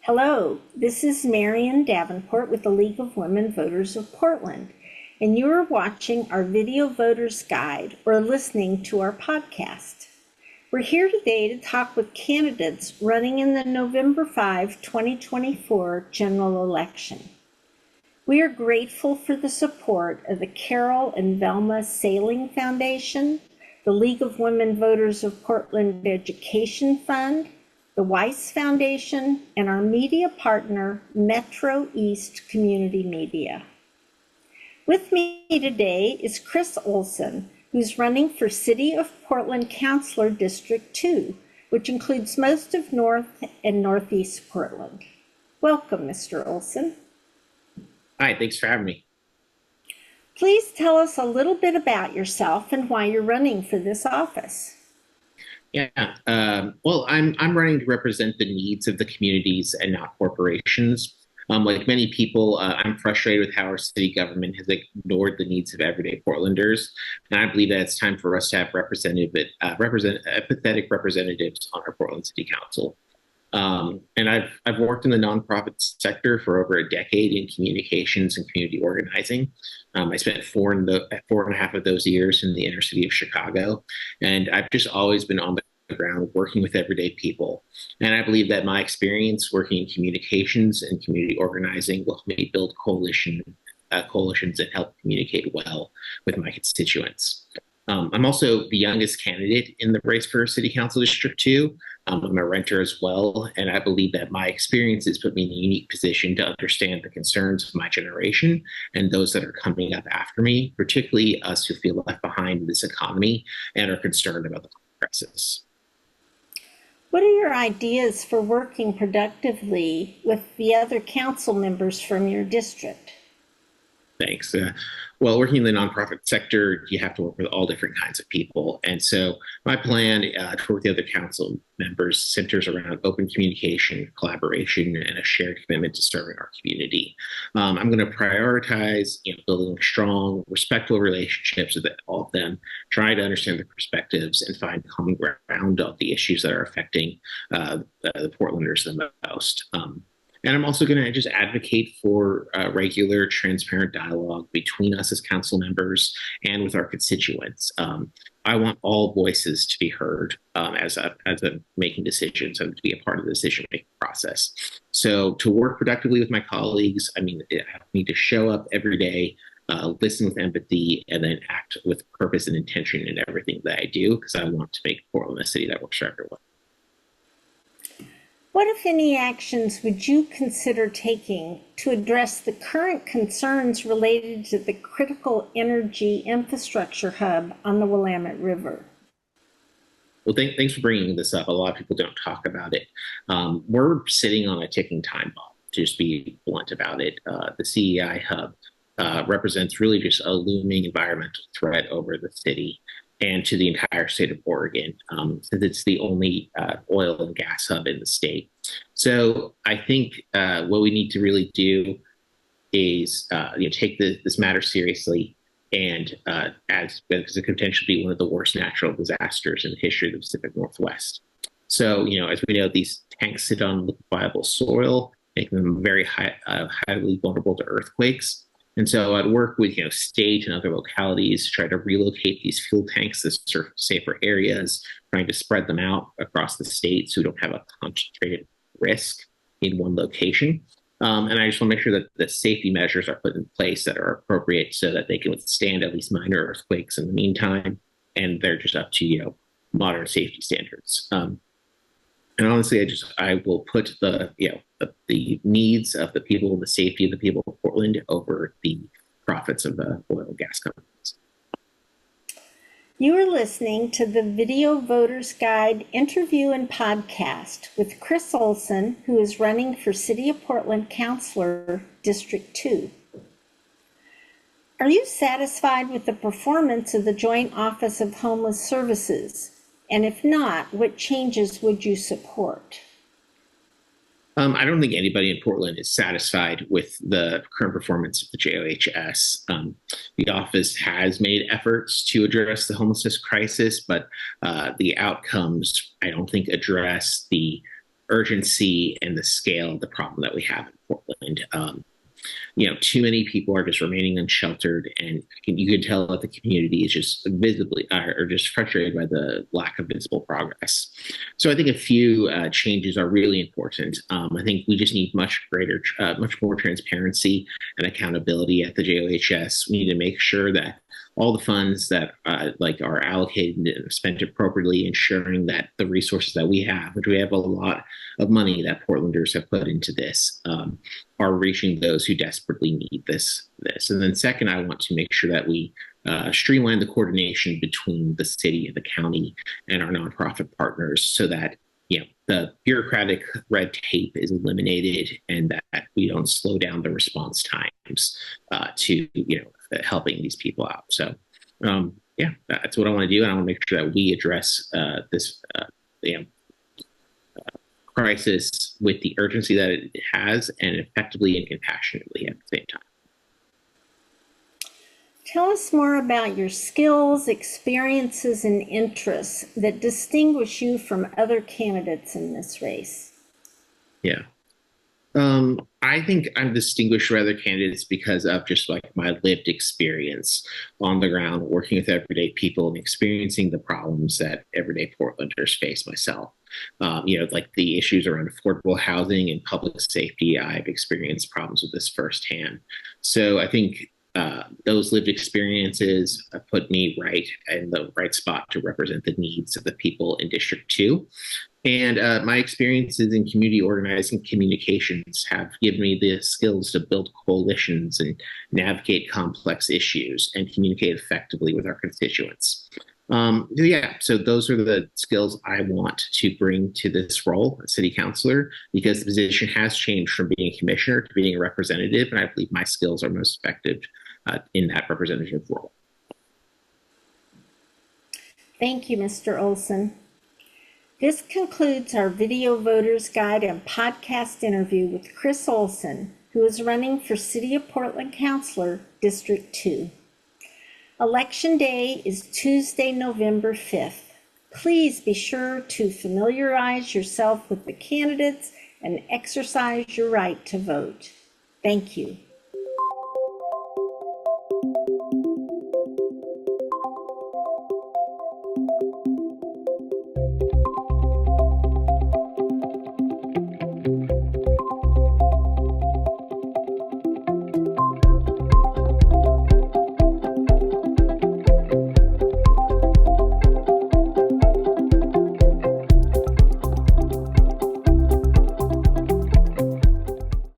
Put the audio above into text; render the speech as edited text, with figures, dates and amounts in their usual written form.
Hello, this is Marian Davenport with the League of Women Voters of Portland, and you are watching our Video Voters Guide or listening to our podcast. We're here today to talk with candidates running in the November 5, 2024 general election. We are grateful for the support of the Carol and Velma Sailing Foundation, the League of Women Voters of Portland Education Fund, the Weiss Foundation, and our media partner, Metro East Community Media. With me today is Chris Olson, who's running for City of Portland Councilor District 2, which includes most of North and Northeast Portland. Welcome, Mr. Olson. Hi, thanks for having me. Please tell us a little bit about yourself and why you're running for this office. Well, I'm running to represent the needs of the communities and not corporations. Like many people, I'm frustrated with how our city government has ignored the needs of everyday Portlanders, and I believe that it's time for us to have empathetic representatives on our Portland City Council. And I've worked in the nonprofit sector for over a decade in communications and community organizing. I spent four and a half of those years in the inner city of Chicago, and I've just always been on the ground working with everyday people. And I believe that my experience working in communications and community organizing will help me build coalitions and help communicate well with my constituents. I'm also the youngest candidate in the race for City Council District 2. I'm a renter as well, and I believe that my experiences put me in a unique position to understand the concerns of my generation and those that are coming up after me, particularly us who feel left behind in this economy and are concerned about the crisis. What are your ideas for working productively with the other council members from your district? Thanks. Well, working in the nonprofit sector, you have to work with all different kinds of people. And so my plan to work with the other council members centers around open communication, collaboration, and a shared commitment to serving our community. I'm going to prioritize building strong, respectful relationships with all of them, try to understand their perspectives, and find common ground on the issues that are affecting the Portlanders the most. And I'm also going to just advocate for regular, transparent dialogue between us as council members and with our constituents. I want all voices to be heard as I'm making decisions and to be a part of the decision-making process. So to work productively with my colleagues, I need to show up every day, listen with empathy, and then act with purpose and intention in everything that I do, because I want to make Portland a city that works for everyone. What, if any, actions would you consider taking to address the current concerns related to the critical energy infrastructure hub on the Willamette River? Well, thanks for bringing this up. A lot of people don't talk about it. We're sitting on a ticking time bomb, to just be blunt about it. The CEI hub represents really just a looming environmental threat over the city and to the entire state of Oregon, since it's the only oil and gas hub in the state. So I think what we need to really do is take this matter seriously, and because it could potentially be one of the worst natural disasters in the history of the Pacific Northwest. So, as we know, these tanks sit on liquefiable soil, making them very highly vulnerable to earthquakes. And so I'd work with state and other localities to try to relocate these fuel tanks to safer areas, trying to spread them out across the state so we don't have a concentrated risk in one location. And I just want to make sure that the safety measures are put in place that are appropriate so that they can withstand at least minor earthquakes in the meantime, and they're just up to modern safety standards. And honestly, I will put the needs of the people, the safety of the people of Portland over the profits of the oil and gas companies. You are listening to the Video Voters Guide interview and podcast with Chris Olson, who is running for City of Portland Councilor District 2. Are you satisfied with the performance of the Joint Office of Homeless Services? And if not, what changes would you support? I don't think anybody in Portland is satisfied with the current performance of the JOHS. The office has made efforts to address the homelessness crisis, but the outcomes, I don't think, address the urgency and the scale of the problem that we have in Portland. Too many people are just remaining unsheltered, and you can tell that the community is just visibly or just frustrated by the lack of visible progress. So I think a few changes are really important. I think we just need much more transparency and accountability at the JOHS. We need to make sure that all the funds that are allocated and spent appropriately, ensuring that the resources that we have, which we have a lot of money that Portlanders have put into this, are reaching those who desperately need this. And then second, I want to make sure that we streamline the coordination between the city and the county and our nonprofit partners so that the bureaucratic red tape is eliminated and that we don't slow down the response times to helping these people out. So that's what I want to do, and I want to make sure that we address this crisis with the urgency that it has, and effectively and compassionately at the same time. Tell us more about your skills, experiences, and interests that distinguish you from other candidates in this race. Yeah. I think I'm distinguished from other candidates because of just like my lived experience on the ground, working with everyday people and experiencing the problems that everyday Portlanders face myself. Like the issues around affordable housing and public safety, I've experienced problems with this firsthand. So I think those lived experiences put me right in the right spot to represent the needs of the people in District 2. And my experiences in community organizing communications have given me the skills to build coalitions and navigate complex issues and communicate effectively with our constituents. So those are the skills I want to bring to this role as city councilor, because the position has changed from being a commissioner to being a representative, and I believe my skills are most effective in that representative role. Thank you, Mr. Olson. This concludes our Video Voters Guide and podcast interview with Chris Olson, who is running for City of Portland Councilor, District 2. Election Day is Tuesday, November 5th. Please be sure to familiarize yourself with the candidates and exercise your right to vote. Thank you.